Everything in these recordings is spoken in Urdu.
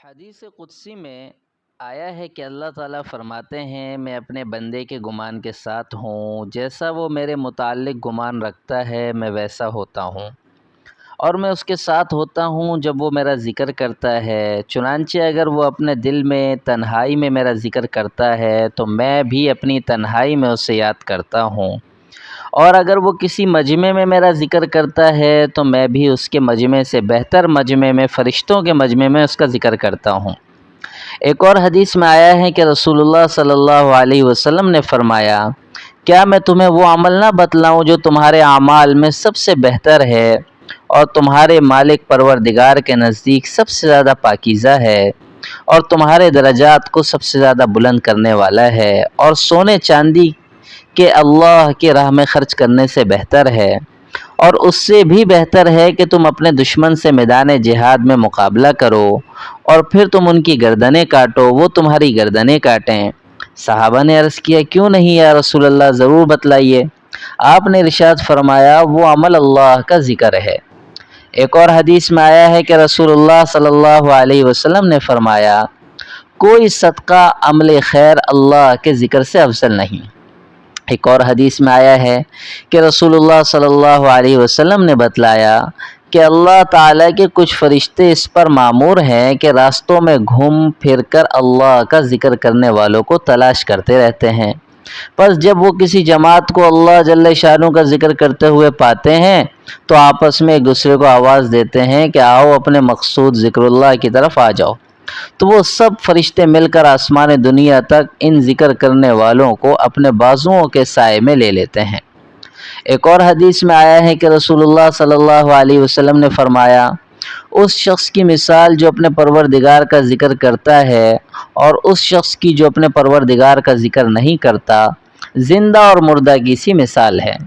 حدیث قدسی میں آیا ہے کہ اللہ تعالیٰ فرماتے ہیں میں اپنے بندے کے گمان کے ساتھ ہوں، جیسا وہ میرے متعلق گمان رکھتا ہے میں ویسا ہوتا ہوں، اور میں اس کے ساتھ ہوتا ہوں جب وہ میرا ذکر کرتا ہے۔ چنانچہ اگر وہ اپنے دل میں تنہائی میں میرا ذکر کرتا ہے تو میں بھی اپنی تنہائی میں اسے یاد کرتا ہوں، اور اگر وہ کسی مجمع میں میرا ذکر کرتا ہے تو میں بھی اس کے مجمع سے بہتر مجمع میں، فرشتوں کے مجمع میں اس کا ذکر کرتا ہوں۔ ایک اور حدیث میں آیا ہے کہ رسول اللہ صلی اللہ علیہ وسلم نے فرمایا، کیا میں تمہیں وہ عمل نہ بتلاؤں جو تمہارے اعمال میں سب سے بہتر ہے اور تمہارے مالک پروردگار کے نزدیک سب سے زیادہ پاکیزہ ہے اور تمہارے درجات کو سب سے زیادہ بلند کرنے والا ہے اور سونے چاندی کہ اللہ کی راہ میں خرچ کرنے سے بہتر ہے، اور اس سے بھی بہتر ہے کہ تم اپنے دشمن سے میدان جہاد میں مقابلہ کرو اور پھر تم ان کی گردنیں کاٹو، وہ تمہاری گردنیں کاٹیں۔ صحابہ نے عرض کیا، کیوں نہیں یا رسول اللہ، ضرور بتلائیے۔ آپ نے ارشاد فرمایا، وہ عمل اللہ کا ذکر ہے۔ ایک اور حدیث میں آیا ہے کہ رسول اللہ صلی اللہ علیہ وسلم نے فرمایا، کوئی صدقہ عمل خیر اللہ کے ذکر سے افضل نہیں۔ ایک اور حدیث میں آیا ہے کہ رسول اللہ صلی اللہ علیہ وسلم نے بتلایا کہ اللہ تعالیٰ کے کچھ فرشتے اس پر مامور ہیں کہ راستوں میں گھوم پھر کر اللہ کا ذکر کرنے والوں کو تلاش کرتے رہتے ہیں، پس جب وہ کسی جماعت کو اللہ جل شانہ کا ذکر کرتے ہوئے پاتے ہیں تو آپس میں ایک دوسرے کو آواز دیتے ہیں کہ آؤ اپنے مقصود ذکر اللہ کی طرف آ جاؤ، تو وہ سب فرشتے مل کر آسمان دنیا تک ان ذکر کرنے والوں کو اپنے بازوؤں کے سائے میں لے لیتے ہیں۔ ایک اور حدیث میں آیا ہے کہ رسول اللہ صلی اللہ علیہ وسلم نے فرمایا، اس شخص کی مثال جو اپنے پروردگار کا ذکر کرتا ہے اور اس شخص کی جو اپنے پروردگار کا ذکر نہیں کرتا، زندہ اور مردہ کی سی مثال ہے۔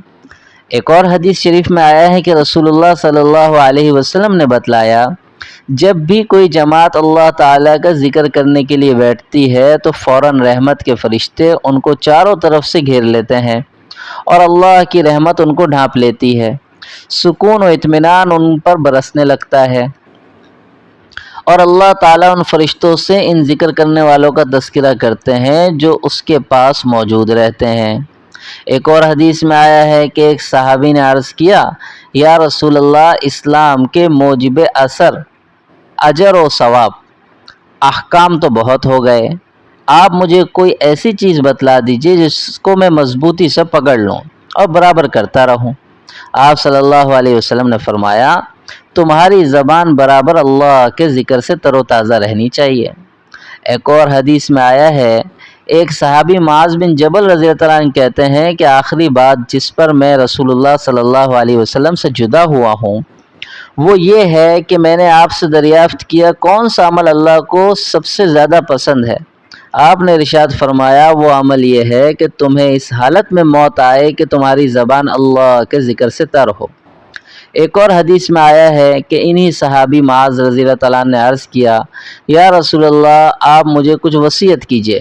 ایک اور حدیث شریف میں آیا ہے کہ رسول اللہ صلی اللہ علیہ وسلم نے بتلایا، جب بھی کوئی جماعت اللہ تعالیٰ کا ذکر کرنے کے لیے بیٹھتی ہے تو فوراً رحمت کے فرشتے ان کو چاروں طرف سے گھیر لیتے ہیں اور اللہ کی رحمت ان کو ڈھانپ لیتی ہے، سکون و اطمینان ان پر برسنے لگتا ہے، اور اللہ تعالیٰ ان فرشتوں سے ان ذکر کرنے والوں کا تذکرہ کرتے ہیں جو اس کے پاس موجود رہتے ہیں۔ ایک اور حدیث میں آیا ہے کہ ایک صحابی نے عرض کیا، یا رسول اللہ، اسلام کے موجب اجر و ثواب احکام تو بہت ہو گئے، آپ مجھے کوئی ایسی چیز بتلا دیجئے جس کو میں مضبوطی سے پکڑ لوں اور برابر کرتا رہوں۔ آپ صلی اللہ علیہ وسلم نے فرمایا، تمہاری زبان برابر اللہ کے ذکر سے تر و تازہ رہنی چاہیے۔ ایک اور حدیث میں آیا ہے، ایک صحابی معاذ بن جبل رضی اللہ عنہ کہتے ہیں کہ آخری بات جس پر میں رسول اللہ صلی اللہ علیہ وسلم سے جدا ہوا ہوں وہ یہ ہے کہ میں نے آپ سے دریافت کیا کون سا عمل اللہ کو سب سے زیادہ پسند ہے؟ آپ نے ارشاد فرمایا، وہ عمل یہ ہے کہ تمہیں اس حالت میں موت آئے کہ تمہاری زبان اللہ کے ذکر سے تر ہو۔ ایک اور حدیث میں آیا ہے کہ انہی صحابی معاذ رضی اللہ تعالیٰ نے عرض کیا، یا رسول اللہ، آپ مجھے کچھ وصیت کیجئے۔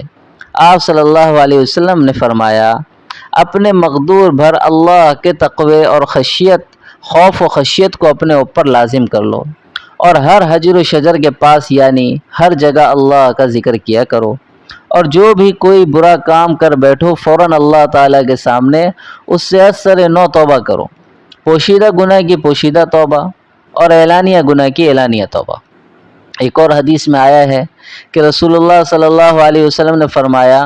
آپ صلی اللہ علیہ وسلم نے فرمایا، اپنے مقدور بھر اللہ کے تقوی اور خوف و خشیت کو اپنے اوپر لازم کر لو، اور ہر حجر و شجر کے پاس یعنی ہر جگہ اللہ کا ذکر کیا کرو، اور جو بھی کوئی برا کام کر بیٹھو فوراً اللہ تعالیٰ کے سامنے اس سے اثر نو توبہ کرو، پوشیدہ گناہ کی پوشیدہ توبہ اور اعلانیہ گناہ کی اعلانیہ توبہ۔ ایک اور حدیث میں آیا ہے کہ رسول اللہ صلی اللہ علیہ وسلم نے فرمایا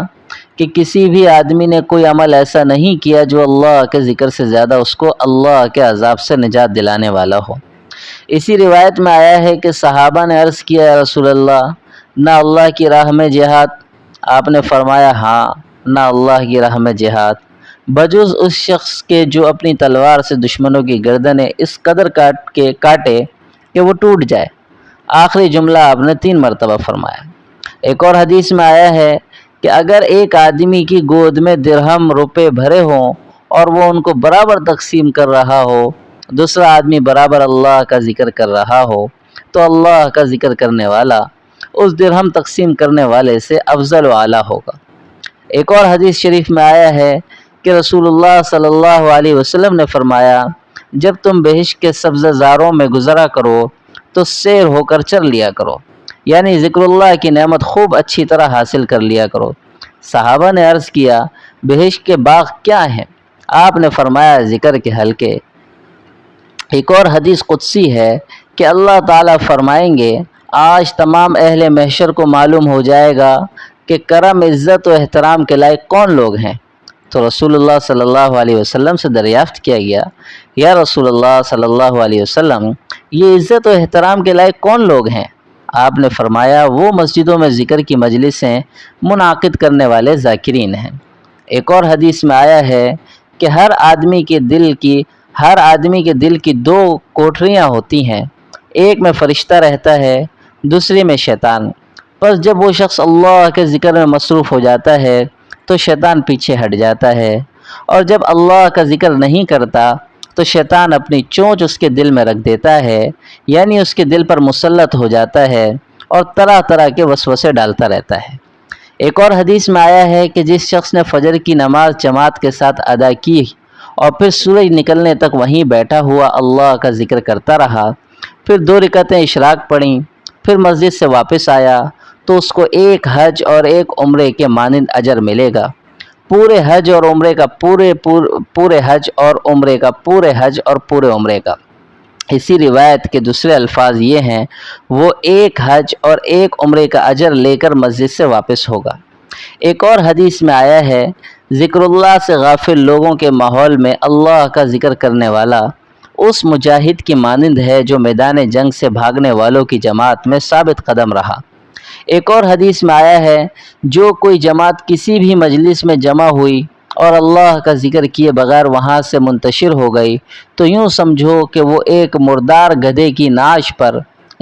کہ کسی بھی آدمی نے کوئی عمل ایسا نہیں کیا جو اللہ کے ذکر سے زیادہ اس کو اللہ کے عذاب سے نجات دلانے والا ہو۔ اسی روایت میں آیا ہے کہ صحابہ نے عرض کیا، یا رسول اللہ، نہ اللہ کی راہ میں جہاد؟ آپ نے فرمایا، ہاں، نہ اللہ کی راہ میں جہاد، بجز اس شخص کے جو اپنی تلوار سے دشمنوں کی گردنیں اس قدر کاٹے کہ وہ ٹوٹ جائے۔ آخری جملہ آپ نے 3 مرتبہ فرمایا۔ ایک اور حدیث میں آیا ہے کہ اگر ایک آدمی کی گود میں درہم روپے بھرے ہوں اور وہ ان کو برابر تقسیم کر رہا ہو، دوسرا آدمی برابر اللہ کا ذکر کر رہا ہو، تو اللہ کا ذکر کرنے والا اس درہم تقسیم کرنے والے سے افضل و اعلیٰ ہوگا۔ ایک اور حدیث شریف میں آیا ہے کہ رسول اللہ صلی اللہ علیہ وسلم نے فرمایا، جب تم بہشت کے سبزہ زاروں میں گزرا کرو تو سیر ہو کر چر لیا کرو، یعنی ذکر اللہ کی نعمت خوب اچھی طرح حاصل کر لیا کرو۔ صحابہ نے عرض کیا بہشت کے باغ کیا ہیں؟ آپ نے فرمایا ذکر کے حلقے۔ ایک اور حدیث قدسی ہے کہ اللہ تعالیٰ فرمائیں گے آج تمام اہل محشر کو معلوم ہو جائے گا کہ کرم، عزت و احترام کے لائق کون لوگ ہیں۔ تو رسول اللہ صلی اللہ علیہ وسلم سے دریافت کیا گیا، یا رسول اللہ صلی اللہ علیہ وسلم، یہ عزت و احترام کے لائق کون لوگ ہیں؟ آپ نے فرمایا وہ مسجدوں میں ذکر کی مجلسیں منعقد کرنے والے ذاکرین ہیں۔ ایک اور حدیث میں آیا ہے کہ ہر آدمی کے دل کی دو کوٹریاں ہوتی ہیں، ایک میں فرشتہ رہتا ہے، دوسری میں شیطان۔ پس جب وہ شخص اللہ کے ذکر میں مصروف ہو جاتا ہے تو شیطان پیچھے ہٹ جاتا ہے، اور جب اللہ کا ذکر نہیں کرتا تو شیطان اپنی چونچ اس کے دل میں رکھ دیتا ہے، یعنی اس کے دل پر مسلط ہو جاتا ہے اور طرح طرح کے وسوسے ڈالتا رہتا ہے۔ ایک اور حدیث میں آیا ہے کہ جس شخص نے فجر کی نماز جماعت کے ساتھ ادا کی اور پھر سورج نکلنے تک وہیں بیٹھا ہوا اللہ کا ذکر کرتا رہا، پھر 2 رکعتیں اشراق پڑھیں، پھر مسجد سے واپس آیا، تو اس کو ایک حج اور ایک عمرے کے مانند اجر ملے گا۔ پورے حج اور عمرے کا پورے عمرے کا۔ اسی روایت کے دوسرے الفاظ یہ ہیں، وہ ایک حج اور ایک عمرے کا اجر لے کر مسجد سے واپس ہوگا۔ ایک اور حدیث میں آیا ہے ذکر اللہ سے غافل لوگوں کے ماحول میں اللہ کا ذکر کرنے والا اس مجاہد کی مانند ہے جو میدان جنگ سے بھاگنے والوں کی جماعت میں ثابت قدم رہا۔ ایک اور حدیث میں آیا ہے جو کوئی جماعت کسی بھی مجلس میں جمع ہوئی اور اللہ کا ذکر کیے بغیر وہاں سے منتشر ہو گئی تو یوں سمجھو کہ وہ ایک مردار گدھے کی ناش پر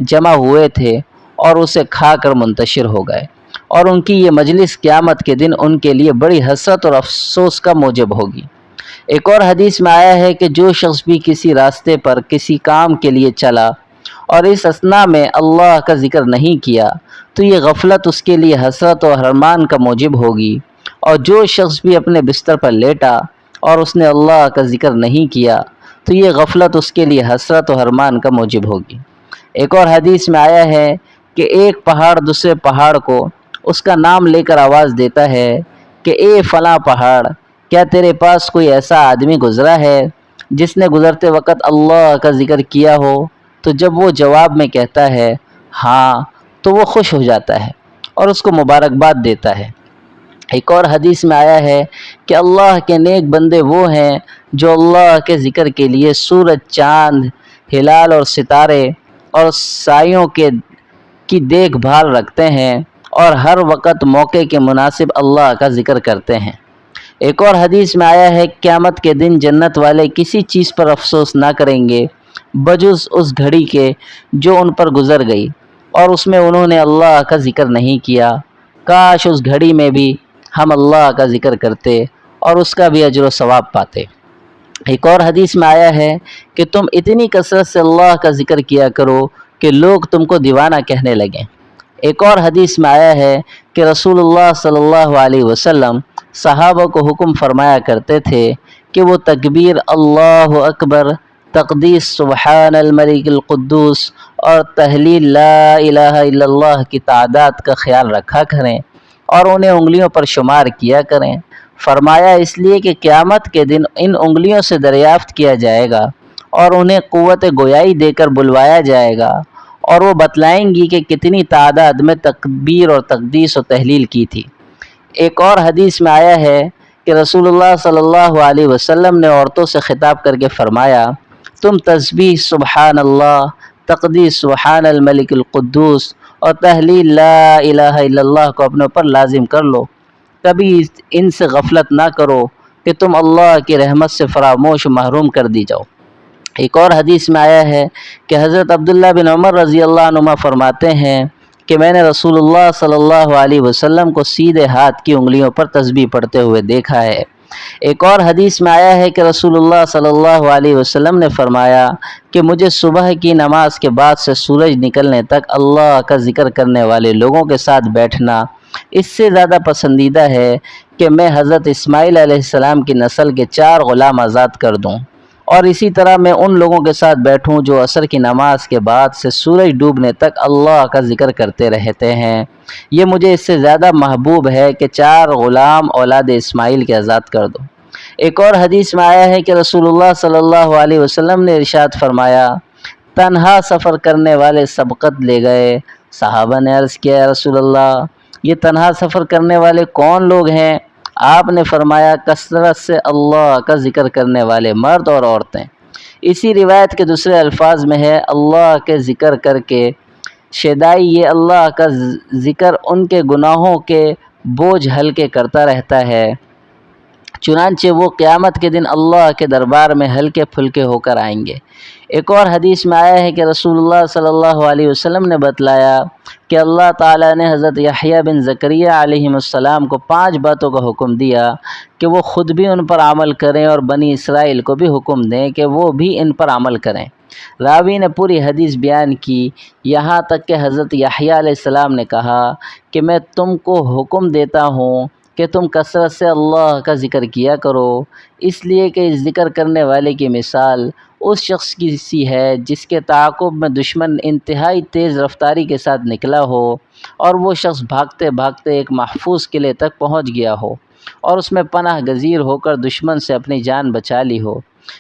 جمع ہوئے تھے اور اسے کھا کر منتشر ہو گئے، اور ان کی یہ مجلس قیامت کے دن ان کے لیے بڑی حسرت اور افسوس کا موجب ہوگی۔ ایک اور حدیث میں آیا ہے کہ جو شخص بھی کسی راستے پر کسی کام کے لیے چلا اور اس اثناء میں اللہ کا ذکر نہیں کیا تو یہ غفلت اس کے لیے حسرت و حرمان کا موجب ہوگی، اور جو شخص بھی اپنے بستر پر لیٹا اور اس نے اللہ کا ذکر نہیں کیا تو یہ غفلت اس کے لیے حسرت و حرمان کا موجب ہوگی۔ ایک اور حدیث میں آیا ہے کہ ایک پہاڑ دوسرے پہاڑ کو اس کا نام لے کر آواز دیتا ہے کہ اے فلاں پہاڑ، کیا تیرے پاس کوئی ایسا آدمی گزرا ہے جس نے گزرتے وقت اللہ کا ذکر کیا ہو؟ تو جب وہ جواب میں کہتا ہے ہاں تو وہ خوش ہو جاتا ہے اور اس کو مبارکباد دیتا ہے۔ ایک اور حدیث میں آیا ہے کہ اللہ کے نیک بندے وہ ہیں جو اللہ کے ذکر کے لیے سورج، چاند، ہلال اور ستارے اور سایوں کی دیکھ بھال رکھتے ہیں اور ہر وقت موقع کے مناسب اللہ کا ذکر کرتے ہیں۔ ایک اور حدیث میں آیا ہے قیامت کے دن جنت والے کسی چیز پر افسوس نہ کریں گے بجز اس گھڑی کے جو ان پر گزر گئی اور اس میں انہوں نے اللہ کا ذکر نہیں کیا۔ کاش اس گھڑی میں بھی ہم اللہ کا ذکر کرتے اور اس کا بھی اجر و ثواب پاتے۔ ایک اور حدیث میں آیا ہے کہ تم اتنی کثرت سے اللہ کا ذکر کیا کرو کہ لوگ تم کو دیوانہ کہنے لگیں۔ ایک اور حدیث میں آیا ہے کہ رسول اللہ صلی اللہ علیہ وسلم صحابہ کو حکم فرمایا کرتے تھے کہ وہ تکبیر اللہ اکبر، تقدیس سبحان الملک القدوس اور تحلیل لا الہ الا اللہ کی تعداد کا خیال رکھا کریں اور انہیں انگلیوں پر شمار کیا کریں۔ فرمایا اس لیے کہ قیامت کے دن ان انگلیوں سے دریافت کیا جائے گا اور انہیں قوت گویائی دے کر بلوایا جائے گا، اور وہ بتلائیں گی کہ کتنی تعداد میں تکبیر اور تقدیس و تحلیل کی تھی۔ ایک اور حدیث میں آیا ہے کہ رسول اللہ صلی اللہ علیہ وسلم نے عورتوں سے خطاب کر کے فرمایا تم تسبیح سبحان اللہ، تقدیس سبحان الملک القدوس اور تحلیل لا الہ الا اللہ کو اپنے اوپر لازم کر لو، کبھی ان سے غفلت نہ کرو کہ تم اللہ کی رحمت سے فراموش و محروم کر دی جاؤ۔ ایک اور حدیث میں آیا ہے کہ حضرت عبداللہ بن عمر رضی اللہ عنہما فرماتے ہیں کہ میں نے رسول اللہ صلی اللہ علیہ وسلم کو سیدھے ہاتھ کی انگلیوں پر تسبیح پڑھتے ہوئے دیکھا ہے۔ ایک اور حدیث میں آیا ہے کہ رسول اللہ صلی اللہ علیہ وسلم نے فرمایا کہ مجھے صبح کی نماز کے بعد سے سورج نکلنے تک اللہ کا ذکر کرنے والے لوگوں کے ساتھ بیٹھنا اس سے زیادہ پسندیدہ ہے کہ میں حضرت اسماعیل علیہ السلام کی نسل کے 4 غلام آزاد کر دوں اور اسی طرح میں ان لوگوں کے ساتھ بیٹھوں جو عصر کی نماز کے بعد سے سورج ڈوبنے تک اللہ کا ذکر کرتے رہتے ہیں۔ یہ مجھے اس سے زیادہ محبوب ہے کہ 4 غلام اولاد اسماعیل کے آزاد کر دو۔ ایک اور حدیث میں آیا ہے کہ رسول اللہ صلی اللہ علیہ وسلم نے ارشاد فرمایا، تنہا سفر کرنے والے سبقت لے گئے۔ صحابہ نے عرض کیا، یا رسول اللہ، یہ تنہا سفر کرنے والے کون لوگ ہیں؟ آپ نے فرمایا، کثرت سے اللہ کا ذکر کرنے والے مرد اور عورتیں۔ اسی روایت کے دوسرے الفاظ میں ہے، اللہ کے ذکر کر کے شیدائی، یہ اللہ کا ذکر ان کے گناہوں کے بوجھ ہلکے کرتا رہتا ہے، چنانچہ وہ قیامت کے دن اللہ کے دربار میں ہلکے پھلکے ہو کر آئیں گے۔ ایک اور حدیث میں آیا ہے کہ رسول اللہ صلی اللہ علیہ وسلم نے بتلایا کہ اللہ تعالیٰ نے حضرت یحییٰ بن زکریا علیہ السلام کو 5 باتوں کا حکم دیا کہ وہ خود بھی ان پر عمل کریں اور بنی اسرائیل کو بھی حکم دیں کہ وہ بھی ان پر عمل کریں۔ راوی نے پوری حدیث بیان کی، یہاں تک کہ حضرت یحییٰ علیہ السلام نے کہا کہ میں تم کو حکم دیتا ہوں کہ تم کثرت سے اللہ کا ذکر کیا کرو، اس لیے کہ اس ذکر کرنے والے کی مثال اس شخص کی سی ہے جس کے تعاقب میں دشمن انتہائی تیز رفتاری کے ساتھ نکلا ہو اور وہ شخص بھاگتے بھاگتے ایک محفوظ قلعے تک پہنچ گیا ہو اور اس میں پناہ گزیر ہو کر دشمن سے اپنی جان بچا لی ہو۔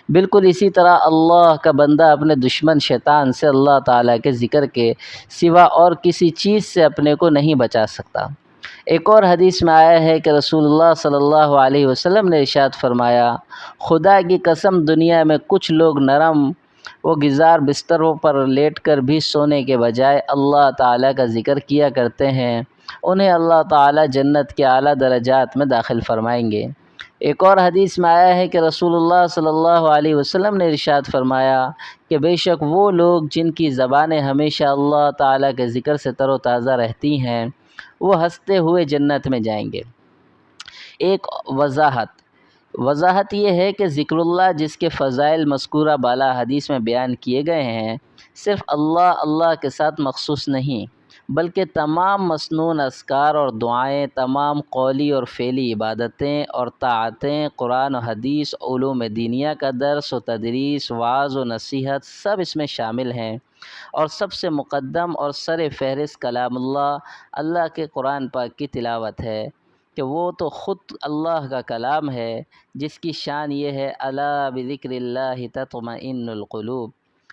بالکل اسی طرح اللہ کا بندہ اپنے دشمن شیطان سے اللہ تعالیٰ کے ذکر کے سوا اور کسی چیز سے اپنے کو نہیں بچا سکتا۔ ایک اور حدیث میں آیا ہے کہ رسول اللہ صلی اللہ علیہ وسلم نے ارشاد فرمایا، خدا کی قسم، دنیا میں کچھ لوگ نرم و گزار بستروں پر لیٹ کر بھی سونے کے بجائے اللہ تعالیٰ کا ذکر کیا کرتے ہیں، انہیں اللہ تعالیٰ جنت کے اعلیٰ درجات میں داخل فرمائیں گے۔ ایک اور حدیث میں آیا ہے کہ رسول اللہ صلی اللہ علیہ وسلم نے ارشاد فرمایا کہ بے شک وہ لوگ جن کی زبانیں ہمیشہ اللہ تعالیٰ کے ذکر سے تر و تازہ رہتی ہیں، وہ ہنستے ہوئے جنت میں جائیں گے۔ ایک وضاحت یہ ہے کہ ذکر اللہ جس کے فضائل مذکورہ بالا حدیث میں بیان کیے گئے ہیں، صرف اللہ کے ساتھ مخصوص نہیں، بلکہ تمام مسنون اذکار اور دعائیں، تمام قولی اور فعلی عبادتیں اور طاعتیں، قرآن و حدیث، علوم دینیہ کا درس و تدریس، وعظ و نصیحت، سب اس میں شامل ہیں، اور سب سے مقدم اور سر فہرست کلام اللہ کے قرآن پاک کی تلاوت ہے کہ وہ تو خود اللہ کا کلام ہے، جس کی شان یہ ہے، الا بذکر اللہ تطمئن القلوب۔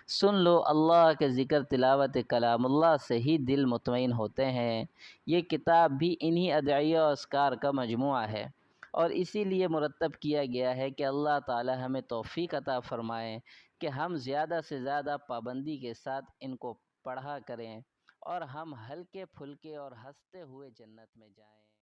سن لو، اللہ کے ذکر تلاوت کلام اللہ سے ہی دل مطمئن ہوتے ہیں۔ یہ کتاب بھی انہی ادعیہ و اذکار کا مجموعہ ہے، اور اسی لیے مرتب کیا گیا ہے کہ اللہ تعالی ہمیں توفیق عطا فرمائے کہ ہم زیادہ سے زیادہ پابندی کے ساتھ ان کو پڑھا کریں اور ہم ہلکے پھلکے اور ہنستے ہوئے جنت میں جائیں۔